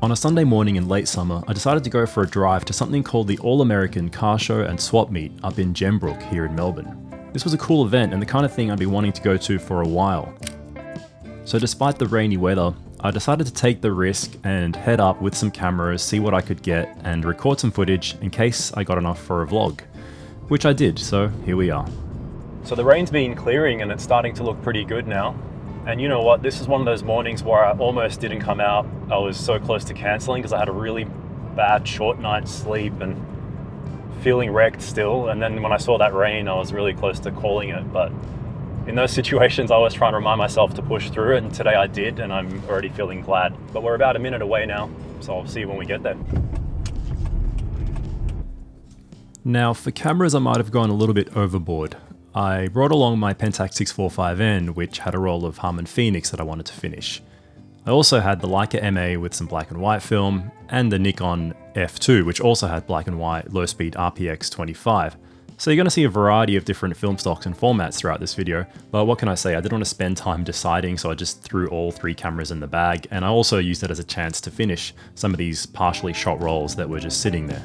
On a Sunday morning in late summer, I decided to go for a drive to something called the All-American Car Show and Swap Meet up in Gembrook here in Melbourne. This was a cool event and the kind of thing I'd been wanting to go to for a while. So despite the rainy weather, I decided to take the risk and head up with some cameras, see what I could get, and record some footage in case I got enough for a vlog. Which I did, so here we are. So the rain's been clearing and it's starting to look pretty good now. And you know what, this is one of those mornings where I almost didn't come out. I was so close to cancelling because I had a really bad short night's sleep and feeling wrecked still. And then when I saw that rain, I was really close to calling it. But in those situations, I was trying to remind myself to push through it, and today I did, and I'm already feeling glad. But we're about a minute away now, so I'll see you when we get there. Now, for cameras, I might have gone a little bit overboard. I brought along my Pentax 645N, which had a roll of Harman Phoenix that I wanted to finish. I also had the Leica M-A with some black and white film, and the Nikon F2, which also had black and white low-speed RPX25. So you're going to see a variety of different film stocks and formats throughout this video, but what can I say, I didn't want to spend time deciding, so I just threw all three cameras in the bag, and I also used it as a chance to finish some of these partially shot rolls that were just sitting there.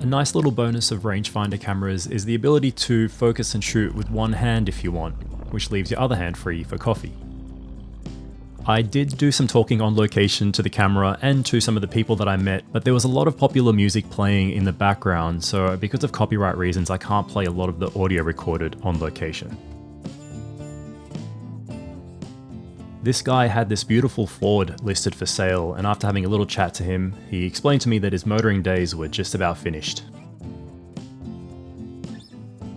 A nice little bonus of rangefinder cameras is the ability to focus and shoot with one hand if you want, which leaves your other hand free for coffee. I did do some talking on location to the camera and to some of the people that I met, but there was a lot of popular music playing in the background, so because of copyright reasons I can't play a lot of the audio recorded on location. This guy had this beautiful Ford listed for sale, and after having a little chat to him, he explained to me that his motoring days were just about finished.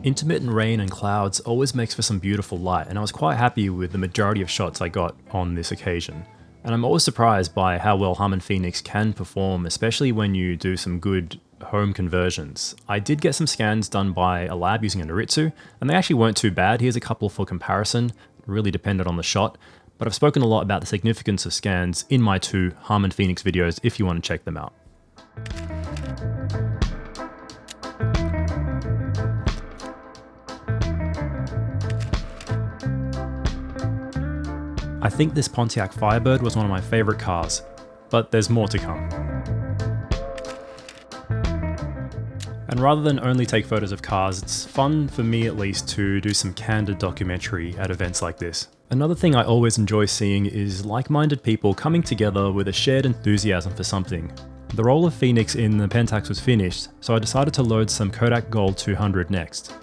Intermittent rain and clouds always makes for some beautiful light, and I was quite happy with the majority of shots I got on this occasion. And I'm always surprised by how well Harman Phoenix can perform, especially when you do some good home conversions. I did get some scans done by a lab using a Noritsu, and they actually weren't too bad. Here's a couple for comparison, really depended on the shot. But I've spoken a lot about the significance of scans in my two Harman Phoenix videos if you want to check them out. I think this Pontiac Firebird was one of my favorite cars, but there's more to come. And rather than only take photos of cars, it's fun for me at least to do some candid documentary at events like this. Another thing I always enjoy seeing is like-minded people coming together with a shared enthusiasm for something. The roll of Phoenix in the Pentax was finished, so I decided to load some Kodak Gold 200 next.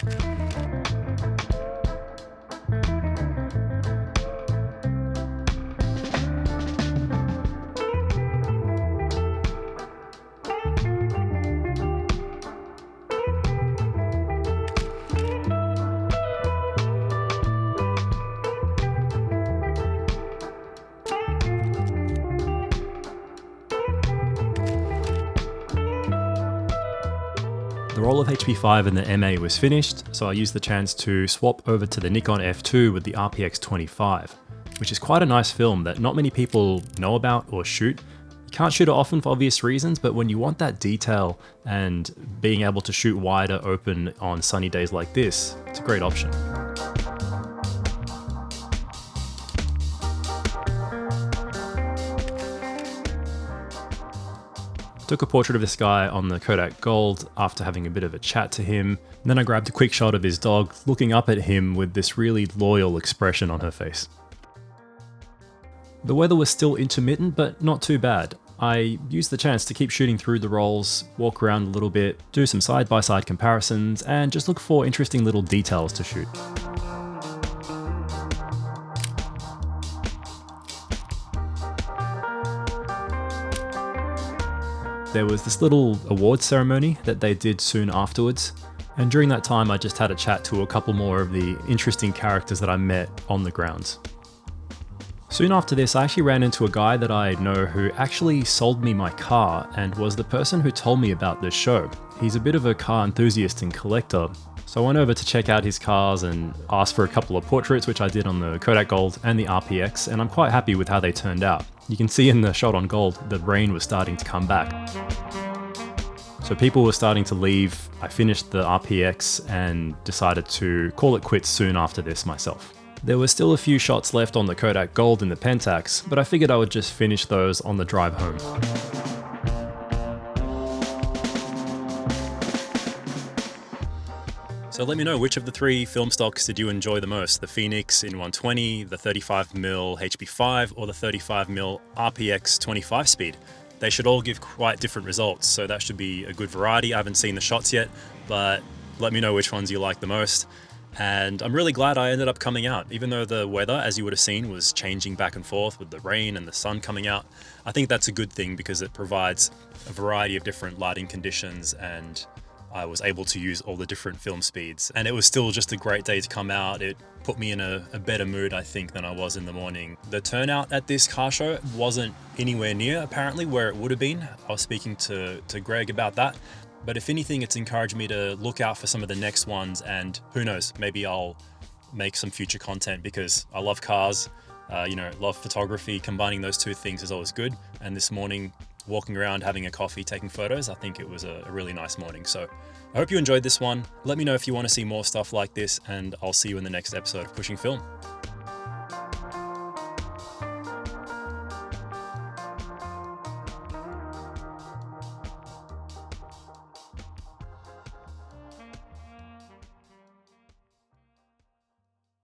The roll of HP5 and the M-A was finished, so I used the chance to swap over to the Nikon F2 with the RPX25, which is quite a nice film that not many people know about or shoot. You can't shoot it often for obvious reasons, but when you want that detail and being able to shoot wider open on sunny days like this, it's a great option. Took a portrait of this guy on the Kodak Gold after having a bit of a chat to him. And then I grabbed a quick shot of his dog looking up at him with this really loyal expression on her face. The weather was still intermittent, but not too bad. I used the chance to keep shooting through the rolls, walk around a little bit, do some side-by-side comparisons, and just look for interesting little details to shoot. There was this little award ceremony that they did soon afterwards, and during that time I just had a chat to a couple more of the interesting characters that I met on the grounds. Soon after this, I actually ran into a guy that I know who actually sold me my car and was the person who told me about this show. He's a bit of a car enthusiast and collector, so I went over to check out his cars and asked for a couple of portraits, which I did on the Kodak Gold and the RPX, and I'm quite happy with how they turned out. You can see in the shot on Gold, the rain was starting to come back. So people were starting to leave. I finished the RPX and decided to call it quits soon after this myself. There were still a few shots left on the Kodak Gold and the Pentax, but I figured I would just finish those on the drive home. So let me know, which of the three film stocks did you enjoy the most? The Phoenix in 120, the 35mm HP5, or the 35mm RPX 25 speed? They should all give quite different results, so that should be a good variety. I haven't seen the shots yet, but let me know which ones you like the most. And I'm really glad I ended up coming out, even though the weather, as you would have seen, was changing back and forth with the rain and the sun coming out. I think that's a good thing because it provides a variety of different lighting conditions, and I was able to use all the different film speeds. And it was still just a great day to come out. It put me in a better mood, I think, than I was in the morning. The turnout at this car show wasn't anywhere near, apparently, where it would have been. I was speaking to Greg about that. But if anything, it's encouraged me to look out for some of the next ones, and who knows, maybe I'll make some future content because I love cars, love photography. Combining those two things is always good. And this morning, walking around, having a coffee, taking photos, I think it was a really nice morning. So I hope you enjoyed this one. Let me know if you want to see more stuff like this, and I'll see you in the next episode of Pushing Film.